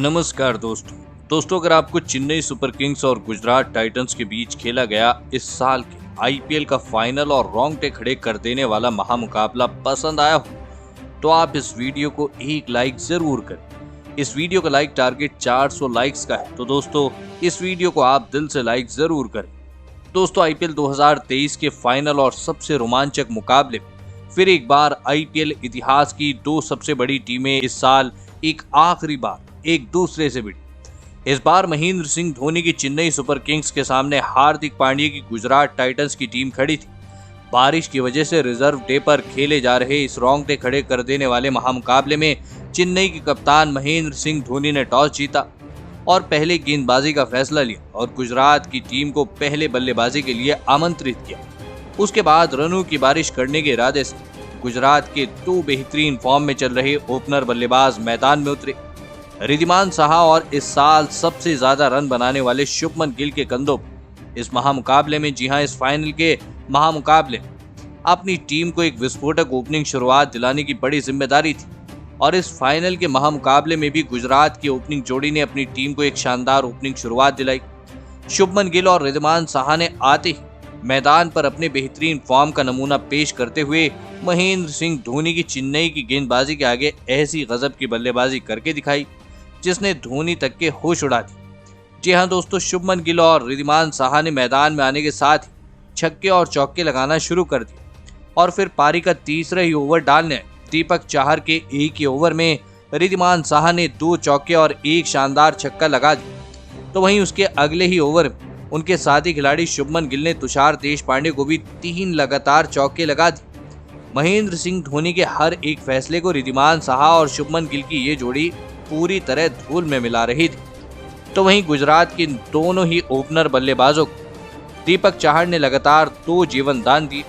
नमस्कार दोस्तों अगर आपको चेन्नई सुपर किंग्स और गुजरात टाइटंस के बीच खेला गया इस साल के आईपीएल का फाइनल और रोंगटे खड़े कर देने वाला महामुकाबला पसंद आया हो तो आप इस वीडियो को एक लाइक जरूर करें। इस वीडियो का लाइक टारगेट 400 लाइक्स का है, तो दोस्तों इस वीडियो को आप दिल से लाइक जरूर करें। दोस्तों आईपीएल 2023 के फाइनल और सबसे रोमांचक मुकाबले में फिर एक बार आईपीएल इतिहास की दो सबसे बड़ी टीमें इस साल एक आखिरी बार एक दूसरे से भिड़ी। इस बार महेंद्र सिंह धोनी की चेन्नई सुपर किंग्स के सामने हार्दिक पांड्या की गुजरात टाइटंस की टीम खड़ी थी। बारिश की वजह से रिजर्व डे पर खेले जा रहे इस रोंगटे खड़े कर देने वाले महामुकाबले में चेन्नई के कप्तान महेंद्र सिंह धोनी ने टॉस जीता और पहले गेंदबाजी का फैसला लिया और गुजरात की टीम को पहले बल्लेबाजी के लिए आमंत्रित किया। उसके बाद रनों की बारिश करने के इरादे से गुजरात के दो बेहतरीन फॉर्म में चल रहे ओपनर बल्लेबाज मैदान में उतरे। रिद्धिमान साहा और इस साल सबसे ज्यादा रन बनाने वाले शुभमन गिल के कंधों पर इस महामुकाबले में इस फाइनल के महामुकाबले में अपनी टीम को एक विस्फोटक ओपनिंग शुरुआत दिलाने की बड़ी जिम्मेदारी थी और इस फाइनल के महामुकाबले में भी गुजरात की ओपनिंग जोड़ी ने अपनी टीम को एक शानदार ओपनिंग शुरुआत दिलाई। शुभमन गिल और रिद्धिमान साहा ने आते ही मैदान पर अपने बेहतरीन फॉर्म का नमूना पेश करते हुए महेंद्र सिंह धोनी की चेन्नई की गेंदबाजी के आगे ऐसी गजब की बल्लेबाजी करके दिखाई जिसने धोनी तक के होश उड़ा दी। जी हां दोस्तों, शुभमन गिल और रिद्धिमान साहा ने मैदान में आने के साथ ही छक्के और चौके लगाना शुरू कर दिए और फिर पारी का तीसरा ही ओवर डालने दीपक चाहर के एक ही ओवर में रिद्धिमान साहा ने 2 चौके और एक शानदार छक्का लगा दिया। तो वहीं उसके अगले ही ओवर में उनके साथी खिलाड़ी शुभमन गिल ने तुषार देशपांडे को भी 3 लगातार चौके लगा दिए। महेंद्र सिंह धोनी के हर एक फैसले को रिद्धिमान साहा और शुभमन गिल की ये जोड़ी पूरी तरह धूल में मिला रही थी। तो वहीं गुजरात के दोनों ही ओपनर बल्लेबाजों को दीपक चाहर ने लगातार 2 जीवन दान दिए,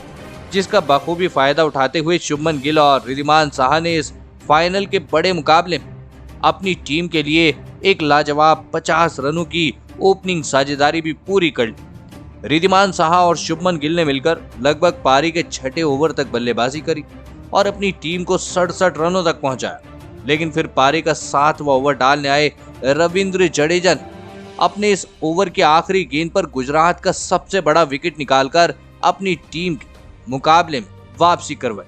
जिसका बखूबी फायदा उठाते हुए शुभमन गिल और रिद्धिमान साहा ने इस फाइनल के बड़े मुकाबले में अपनी टीम के लिए एक लाजवाब 50 रनों की ओपनिंग साझेदारी भी पूरी कर ली। रिद्धिमान साहा और शुभमन गिल ने मिलकर लगभग पारी के 6ठे ओवर तक बल्लेबाजी करी और अपनी टीम को 67 रनों तक पहुंचाया। लेकिन फिर पारी का 7वां ओवर डालने आए रविंद्र जडेजा ने अपने इस ओवर के आखिरी गेंद पर गुजरात का सबसे बड़ा विकेट निकालकर अपनी टीम के मुकाबले में वापसी करवाई।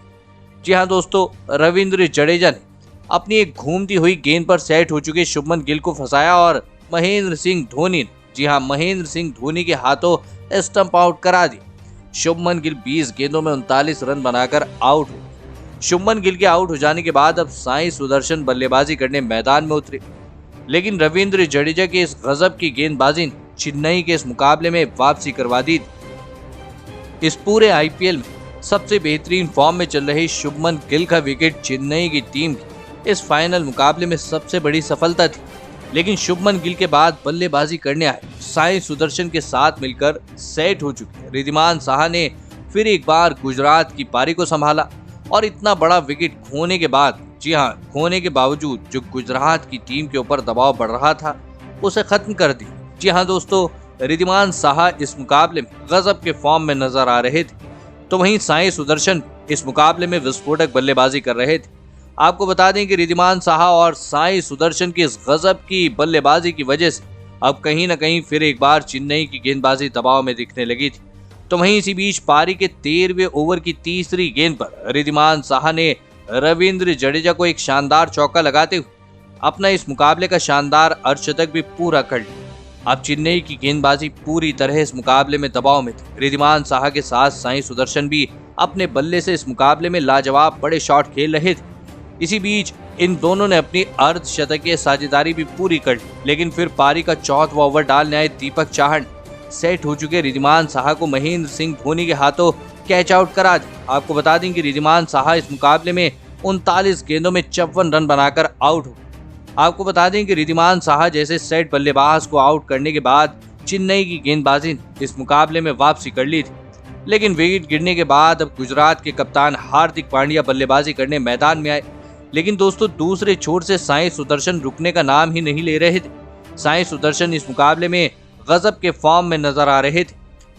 जी हां दोस्तों, रविंद्र जडेजा ने अपनी एक घूमती हुई गेंद पर सेट हो चुके शुभमन गिल को फंसाया और महेंद्र सिंह धोनी के हाथों स्टंप आउट करा दी। शुभमन गिल 20 गेंदों में 39 रन बनाकर आउट हुए। शुभमन गिल के आउट हो जाने के बाद अब साई सुदर्शन बल्लेबाजी करने मैदान में उतरे, लेकिन रविंद्र जडेजा के इस गजब की गेंदबाजी ने चेन्नई के इस मुकाबले में वापसी करवा दी। इस पूरे आईपीएल में सबसे बेहतरीन फॉर्म में चल रहे शुभमन गिल का विकेट चेन्नई की टीम की इस फाइनल मुकाबले में सबसे बड़ी सफलता थी। लेकिन शुभमन गिल के बाद बल्लेबाजी करने आए साई सुदर्शन के साथ मिलकर सेट हो चुके रिद्धिमान साहा ने फिर एक बार गुजरात की पारी को संभाला और इतना बड़ा विकेट खोने के बावजूद जो गुजरात की टीम के ऊपर दबाव बढ़ रहा था उसे खत्म कर दी। जी हां दोस्तों, रिद्धिमान साहा इस मुकाबले में गजब के फॉर्म में नजर आ रहे थे, तो वहीं साई सुदर्शन इस मुकाबले में विस्फोटक बल्लेबाजी कर रहे थे। आपको बता दें कि रिद्धिमान साहा और साई सुदर्शन की इस गजब की बल्लेबाजी की वजह से अब कहीं न कहीं फिर एक बार चेन्नई की गेंदबाजी दबाव में दिखने लगी थी। तो वहीं इसी बीच पारी के 13वें ओवर की तीसरी गेंद पर रिद्धिमान साहा ने रविंद्र जडेजा को एक शानदार चौका लगाते हुए अपना इस मुकाबले का शानदार अर्धशतक भी पूरा कर लिया। अब चेन्नई की गेंदबाजी पूरी तरह इस मुकाबले में दबाव में थी। रिद्धिमान साहा के साथ साई सुदर्शन भी अपने बल्ले से इस मुकाबले में लाजवाब बड़े शॉट खेल रहे थे। इसी बीच इन दोनों ने अपनी अर्धशतकीय साझेदारी भी पूरी कर ली, लेकिन फिर पारी का 4वां ओवर डालने आए दीपक चाहर ने सेट हो चुके रिद्धिमान साहा को महेंद्र सिंह धोनी के हाथों कैच आउट करा दिया। आपको बता दें कि रिद्धिमान साहा इस मुकाबले में 39 गेंदों में 54 रन बनाकर आउट हो। आपको बता दें कि रिद्धिमान साहा जैसे सेट बल्लेबाज को आउट करने के बाद चेन्नई की गेंदबाजी ने इस मुकाबले में वापसी कर ली थी, लेकिन विकेट गिरने के बाद अब गुजरात के कप्तान हार्दिक पांड्या बल्लेबाजी करने मैदान में आए। लेकिन दोस्तों दूसरे छोर से साई सुदर्शन रुकने का नाम ही नहीं ले रहे थे। साई सुदर्शन इस मुकाबले में गजब के फॉर्म में नजर आ रहे थे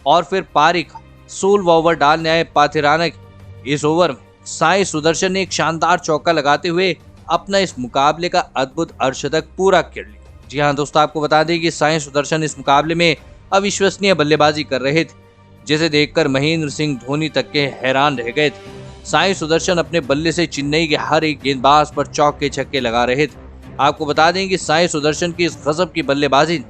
और फिर पारी का 16वां ओवर डालने आए पाथिराना के इस ओवर में साई सुदर्शन ने एक शानदार चौका लगाते हुए अपना इस मुकाबले का अद्भुत अर्धशतक पूरा कर लिया। जी हाँ दोस्तों, आपको बता दें कि साई सुदर्शन इस मुकाबले में अविश्वसनीय बल्लेबाजी कर रहे थे, जिसे देखकर महेंद्र सिंह धोनी तक के हैरान रह गए थे। साई सुदर्शन अपने बल्ले से चेन्नई के हर एक गेंदबाज पर चौके छक्के लगा रहे थे। आपको बता दें कि साई सुदर्शन की इस गजब की बल्लेबाजी ने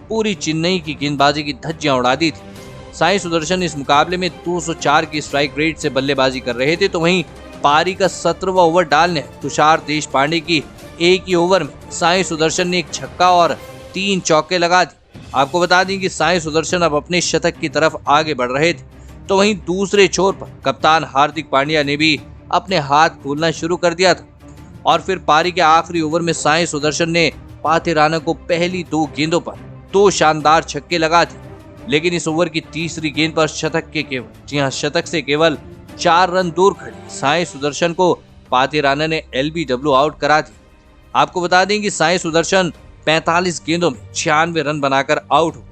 पूरी चेन्नई की गेंदबाजी की धज्जियां उड़ा दी थी। साई सुदर्शन इस मुकाबले में 204 की स्ट्राइक रेट से बल्लेबाजी कर रहे थे, तो वहीं पारी का 17वां ओवर डालने तुषार देशपांडे की एक ही ओवर में साई सुदर्शन ने एक छक्का और 3 चौके लगा दिए। आपको बता दें कि साई सुदर्शन अब अपने शतक की तरफ आगे बढ़ रहे थे, तो वहीं दूसरे छोर पर कप्तान हार्दिक पांड्या ने भी अपने हाथ खोलना शुरू कर दिया था और फिर पारी के आखिरी ओवर में साई सुदर्शन ने पाथिराना को पहली 2 गेंदों पर 2 शानदार छक्के लगा दिए। लेकिन इस ओवर की तीसरी गेंद पर शतक से केवल 4 रन दूर खड़े साई सुदर्शन को पाथिराना ने LBW आउट करा दिया। आपको बता दें कि साई सुदर्शन 45 गेंदों में 96 रन बनाकर आउट हो।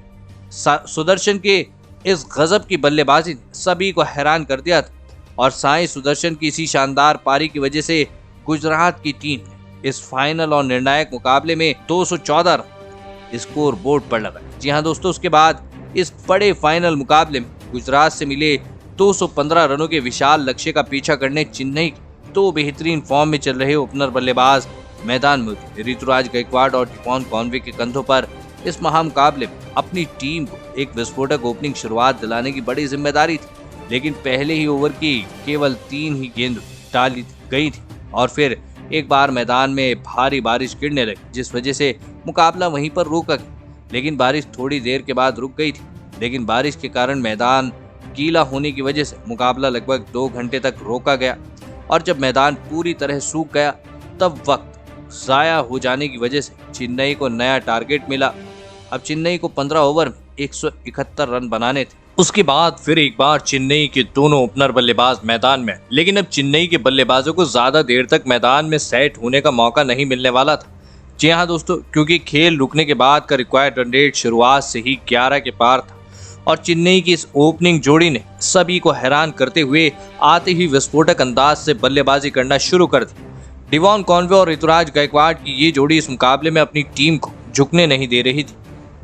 सुदर्शन के इस गजब की बल्लेबाजी ने सभी को हैरान कर दिया था और साई सुदर्शन की इसी शानदार पारी की वजह से गुजरात की टीम ने इस फाइनल और निर्णायक मुकाबले में 214 रन स्कोर बोर्ड पर लगाए। जी हाँ दोस्तों, उसके बाद इस बड़े फाइनल मुकाबले में गुजरात से मिले 215 रनों के विशाल लक्ष्य का पीछा करने चेन्नई के 2 बेहतरीन फॉर्म में चल रहे ओपनर बल्लेबाज मैदान में उतरे। ऋतुराज गायकवाड़ और डिवॉन कॉनवे के कंधों पर इस महामुकाबले में अपनी टीम को एक विस्फोटक ओपनिंग शुरुआत दिलाने की बड़ी जिम्मेदारी थी, लेकिन पहले ही ओवर की केवल 3 ही गेंद डाली गई थी और फिर एक बार मैदान में भारी बारिश गिरने लगी, जिस वजह से मुकाबला वहीं पर रोका गया। लेकिन बारिश थोड़ी देर के बाद रुक गई थी, लेकिन बारिश के कारण मैदान गीला होने की वजह से मुकाबला लगभग 2 घंटे तक रोका गया और जब मैदान पूरी तरह सूख गया तब वक्त जाया हो जाने की वजह से चेन्नई को नया टारगेट मिला। अब चेन्नई को 15 ओवर में 171 रन बनाने थे। उसके बाद फिर एक बार चेन्नई के दोनों ओपनर बल्लेबाज मैदान में, लेकिन अब चेन्नई के बल्लेबाजों को ज्यादा देर तक मैदान में सेट होने का मौका नहीं मिलने वाला था। जी हाँ दोस्तों, क्योंकि खेल रुकने के बाद का रिक्वायर्ड रन रेट शुरुआत से ही 11 के पार था और चेन्नई की इस ओपनिंग जोड़ी ने सभी को हैरान करते हुए आते ही विस्फोटक अंदाज से बल्लेबाजी करना शुरू कर दी। डिवॉन कॉनवे और ऋतुराज गायकवाड़ की ये जोड़ी इस मुकाबले में अपनी टीम को झुकने नहीं दे रही थी।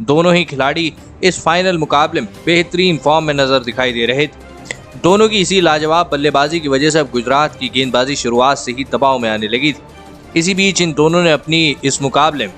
दोनों ही खिलाड़ी इस फाइनल मुकाबले में बेहतरीन फॉर्म में नजर दिखाई दे रहे थे। दोनों की इसी लाजवाब बल्लेबाजी की वजह से अब गुजरात की गेंदबाजी शुरुआत से ही दबाव में आने लगी थी। इसी बीच इन दोनों ने अपनी इस मुकाबले में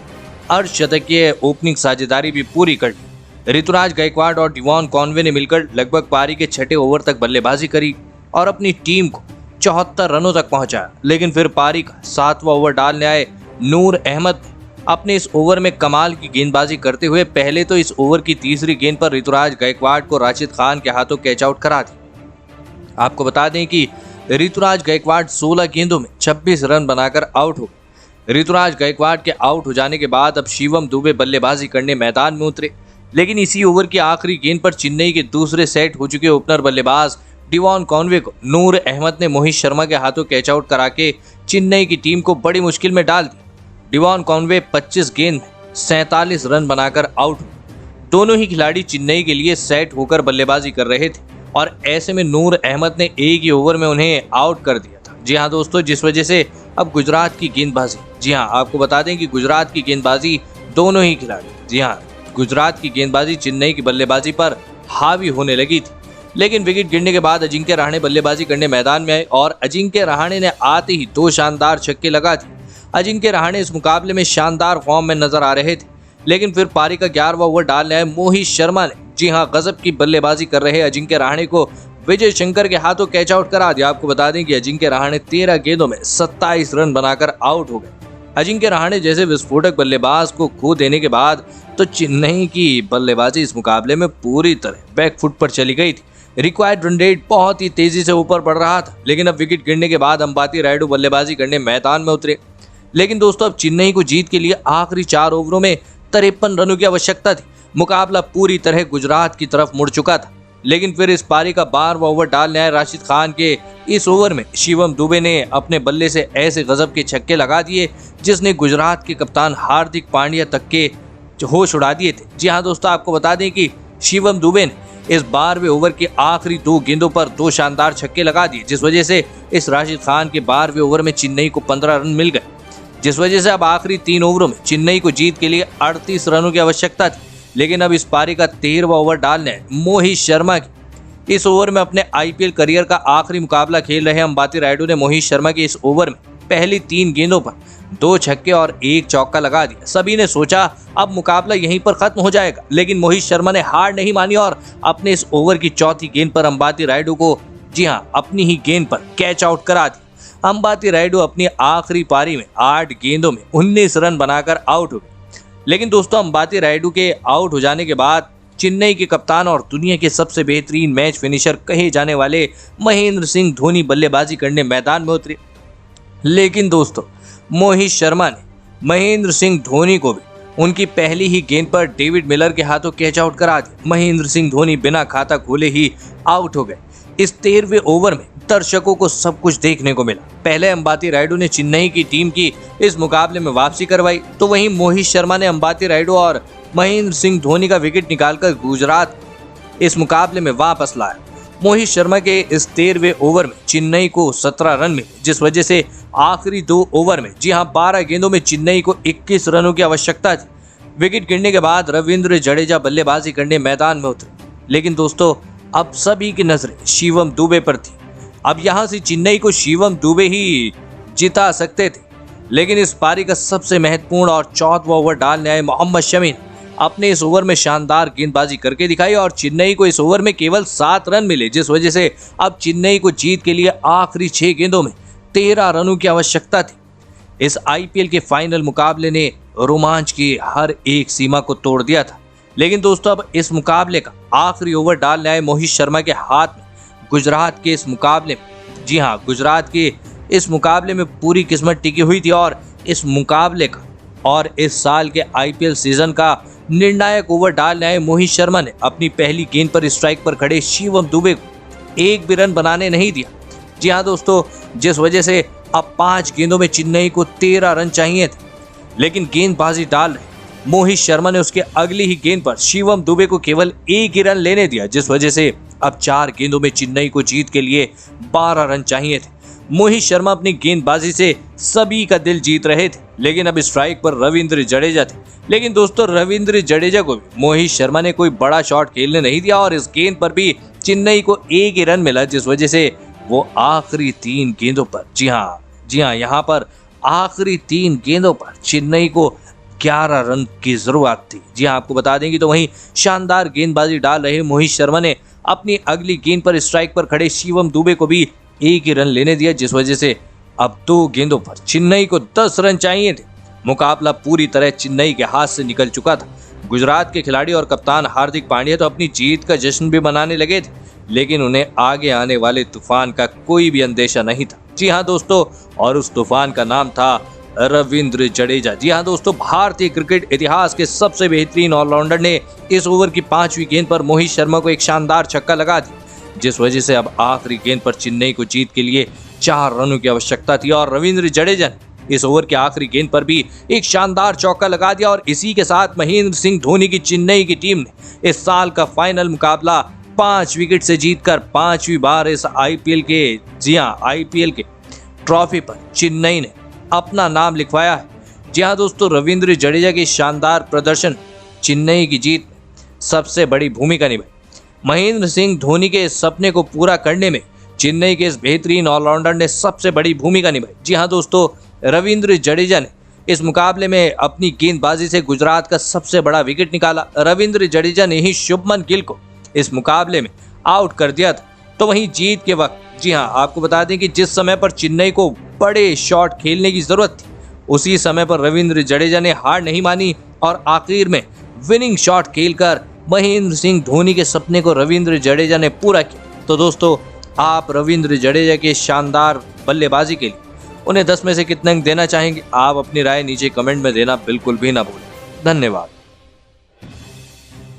अर्धशतकीय ओपनिंग साझेदारी भी पूरी कर ली। ऋतुराज गायकवाड़ और डिवॉन कॉनवे ने मिलकर लगभग पारी के 6ठे ओवर तक बल्लेबाजी करी और अपनी टीम को 74 रनों तक पहुंचाया। लेकिन फिर पारी का 7वां ओवर डालने आए नूर अहमद अपने इस ओवर में कमाल की गेंदबाजी करते हुए पहले तो इस ओवर की तीसरी गेंद पर ऋतुराज गायकवाड़ को राशिद खान के हाथों कैच आउट करा दी। आपको बता दें कि ऋतुराज गायकवाड़ 16 गेंदों में 26 रन बनाकर आउट हो। ऋतुराज गायकवाड़ के आउट हो जाने के बाद अब शिवम दुबे बल्लेबाजी करने मैदान में उतरे, लेकिन इसी ओवर की आखिरी गेंद पर चेन्नई के दूसरे सेट हो चुके ओपनर बल्लेबाज डिवॉन कॉनवे को नूर अहमद ने मोहित शर्मा के हाथों कैच आउट करा के चेन्नई की टीम को बड़ी मुश्किल में डाल दी। डिवॉन कॉनवे 25 गेंद में 47 रन बनाकर आउट हुए। दोनों ही खिलाड़ी चेन्नई के लिए सेट होकर बल्लेबाजी कर रहे थे और ऐसे में नूर अहमद ने एक ही ओवर में उन्हें आउट कर दिया था। जी हाँ दोस्तों, जिस वजह से अब गुजरात की गेंदबाजी, जी हाँ आपको बता दें कि गुजरात की गेंदबाजी दोनों ही खिलाड़ी, जी हाँ गुजरात की गेंदबाजी चेन्नई की बल्लेबाजी पर हावी होने लगी थी। लेकिन विकेट गिरने के बाद अजिंक्य रहाणे बल्लेबाजी करने मैदान में आए और अजिंक्य रहाणे ने आते ही 2 शानदार छक्के लगा दिए। अजिंक्य रहाणे इस मुकाबले में शानदार फॉर्म में नजर आ रहे थे, लेकिन फिर पारी का 11वां ओवर डालने आए मोहित शर्मा ने, जी हाँ गजब की बल्लेबाजी कर रहे अजिंक्य रहाणे को विजय शंकर के हाथों कैच आउट करा दिया। आपको बता दें कि अजिंक्य रहाणे 13 गेंदों में 27 रन बनाकर आउट हो गए। अजिंक्य रहाणे जैसे विस्फोटक बल्लेबाज को खो देने के बाद तो चेन्नई की बल्लेबाजी इस मुकाबले में पूरी तरह बैकफुट पर चली गई थी। रिक्वायर्ड रन रेट बहुत ही तेजी से ऊपर बढ़ रहा था, लेकिन अब विकेट गिरने के बाद अंपाती रायडू बल्लेबाजी करने मैदान में उतरे। लेकिन दोस्तों अब चेन्नई को जीत के लिए आखिरी 4 ओवरों में 53 रनों की आवश्यकता थी। मुकाबला पूरी तरह गुजरात की तरफ मुड़ चुका था, लेकिन फिर इस पारी का 12वां ओवर डालने आए राशिद खान के इस ओवर में शिवम दुबे ने अपने बल्ले से ऐसे गजब के छक्के लगा दिए जिसने गुजरात के कप्तान हार्दिक पांड्या तक के होश उड़ा दिए थे। जी हाँ दोस्तों, आपको बता दें कि शिवम दुबे ने इस 12वें ओवर के आखिरी 2 गेंदों पर 2 शानदार छक्के लगा दिए, जिस वजह से इस राशिद खान के 12वें ओवर में चेन्नई को 15 रन मिल गए। जिस वजह से अब आखिरी 3 ओवरों में चेन्नई को जीत के लिए 38 रनों की आवश्यकता थी। लेकिन अब इस पारी का 13वां ओवर डालने मोहित शर्मा की इस ओवर में अपने आईपीएल करियर का आखिरी मुकाबला खेल रहे अंबाती रायडू ने मोहित शर्मा की इस ओवर में पहली 3 गेंदों पर 2 छक्के और 1 चौका लगा दिया। सभी ने सोचा अब मुकाबला यहीं पर खत्म हो जाएगा, लेकिन मोहित शर्मा ने हार नहीं मानी और अपने इस ओवर की चौथी गेंद पर अंबाती रायडू को अपनी ही गेंद पर कैच आउट करा दिया। अंबाती रायडू अपनी आखिरी पारी में 8 गेंदों में 19 रन बनाकर आउट हो गए। लेकिन दोस्तों, अंबाती रायडू के आउट हो जाने के बाद चेन्नई के कप्तान और दुनिया के सबसे बेहतरीन मैच फिनिशर कहे जाने वाले महेंद्र सिंह धोनी बल्लेबाजी करने मैदान में उतरे। लेकिन दोस्तों, मोहित शर्मा ने महेंद्र सिंह धोनी को भी उनकी पहली ही गेंद पर डेविड मिलर के हाथों कैच आउट करा दिया। महेंद्र सिंह धोनी बिना खाता खोले ही आउट हो गए। इस 13वें ओवर में दर्शकों को सब कुछ देखने को मिला। पहले अंबाती रायडू ने चेन्नई की टीम की इस मुकाबले में वापसी करवाई, तो वहीं मोहित शर्मा ने अंबाती रायडू और महेंद्र सिंह धोनी का विकेट निकालकर गुजरात इस मुकाबले में वापस लाया। मोहित शर्मा के इस 13वें ओवर में चेन्नई को 17 रन मिले, जिस वजह से आखिरी 2 ओवर में 12 गेंदों में चेन्नई को 21 रनों की आवश्यकता थी। विकेट गिरने के बाद रविंद्र जडेजा बल्लेबाजी करने मैदान में उतरे। लेकिन दोस्तों, अब सभी की नजरें शिवम दुबे पर थी। अब यहां से चेन्नई को शिवम दुबे ही जिता सकते थे, लेकिन इस पारी का सबसे महत्वपूर्ण और 4वां ओवर डालने आए मोहम्मद शमी ने अपने इस ओवर में शानदार गेंदबाजी करके दिखाई और चेन्नई को इस ओवर में केवल 7 रन मिले, जिस वजह से अब चेन्नई को जीत के लिए आखिरी 6 गेंदों में 13 रनों की आवश्यकता थी। इस आईपीएल के फाइनल मुकाबले ने रोमांच की हर एक सीमा को तोड़ दिया था। लेकिन दोस्तों, अब इस मुकाबले का आखिरी ओवर डालने आए मोहित शर्मा के हाथ में गुजरात के इस मुकाबले में गुजरात के इस मुकाबले में पूरी किस्मत टिकी हुई थी और इस मुकाबले का और इस साल के आईपीएल सीजन का निर्णायक ओवर डालने आए मोहित शर्मा ने अपनी पहली गेंद पर स्ट्राइक पर खड़े शिवम दुबे को एक भी रन बनाने नहीं दिया। दोस्तों, जिस वजह से अब 5 गेंदों में चेन्नई को 13 रन चाहिए थे, लेकिन गेंदबाजी डाल रहे मोहित शर्मा ने उसके अगली ही गेंद पर शिवम दुबे को केवल 1 ही रन लेने दिया, जिस वजह से अब 4 गेंदों में चेन्नई को जीत के लिए 12 रन चाहिए थे। मोहित शर्मा अपनी गेंदबाजी से सभी का दिल जीत रहे थे, लेकिन अब स्ट्राइक पर रविंद्र जडेजा थे। लेकिन दोस्तों, रविंद्र जडेजा को भी मोहित शर्मा ने कोई बड़ा शॉट खेलने नहीं दिया और इस गेंद पर भी चेन्नई को 1 ही रन मिला, जिस वजह से वो आखिरी 3 गेंदों पर यहाँ पर आखिरी 3 गेंदों पर चेन्नई को 11 रन की जरूरत थी। आपको बता देंगे तो वहीं शानदार गेंदबाजी डाल रहे मोहित शर्मा ने अपनी अगली गेंद पर स्ट्राइक पर खड़े शिवम दुबे को भी 1 ही रन लेने दिया, जिस वजह से अब 2 गेंदों पर चेन्नई को 10 रन चाहिए थे। मुकाबला पूरी तरह चेन्नई के हाथ से निकल चुका था। गुजरात के खिलाड़ी और कप्तान हार्दिक पांड्या तो अपनी जीत का जश्न भी मनाने लगे थे, लेकिन उन्हें आगे आने वाले तूफान का कोई भी अंदेशा नहीं था। दोस्तों, और उस तूफान का नाम था रविंद्र जडेजा। दोस्तों, भारतीय क्रिकेट इतिहास के सबसे बेहतरीन ऑलराउंडर ने इस ओवर की 5वीं गेंद पर मोहित शर्मा को एक शानदार छक्का लगा दिया, जिस वजह से अब आखिरी गेंद पर चेन्नई को जीत के लिए 4 रनों की आवश्यकता थी और रविंद्र जडेजा ने इस ओवर की आखिरी गेंद पर भी एक शानदार चौका लगा दिया और इसी के साथ महेंद्र सिंह धोनी की चेन्नई की टीम ने इस साल का फाइनल मुकाबला 5 विकेट से जीतकर 5वीं बार इस आईपीएल के ट्रॉफी पर चेन्नई ने अपना नाम लिखवाया है। दोस्तों, रविंद्र जडेजा के शानदार प्रदर्शन चेन्नई की जीत में सबसे बड़ी भूमिका निभाई। महेंद्र सिंह धोनी के सपने को पूरा करने में चेन्नई के इस बेहतरीन ऑलराउंडर ने सबसे बड़ी भूमिका निभाई। दोस्तों, रविंद्र जडेजा ने इस मुकाबले में अपनी गेंदबाजी से गुजरात का सबसे बड़ा विकेट निकाला। रविंद्र जडेजा ने ही शुभमन गिल को इस मुकाबले में आउट कर दिया था। तो वहीं जीत के वक्त आपको बता दें कि जिस समय पर चेन्नई को बड़े शॉट खेलने की जरूरत थी, उसी समय पर रविंद्र जडेजा ने हार नहीं मानी और आखिर में विनिंग शॉट खेलकर महेंद्र सिंह धोनी के सपने को रविंद्र जडेजा ने पूरा किया। तो दोस्तों, आप रविंद्र जडेजा के शानदार बल्लेबाजी के लिए उन्हें 10 में से कितने अंक देना चाहेंगे? आप अपनी राय नीचे कमेंट में देना बिल्कुल भी ना भूलें। धन्यवाद।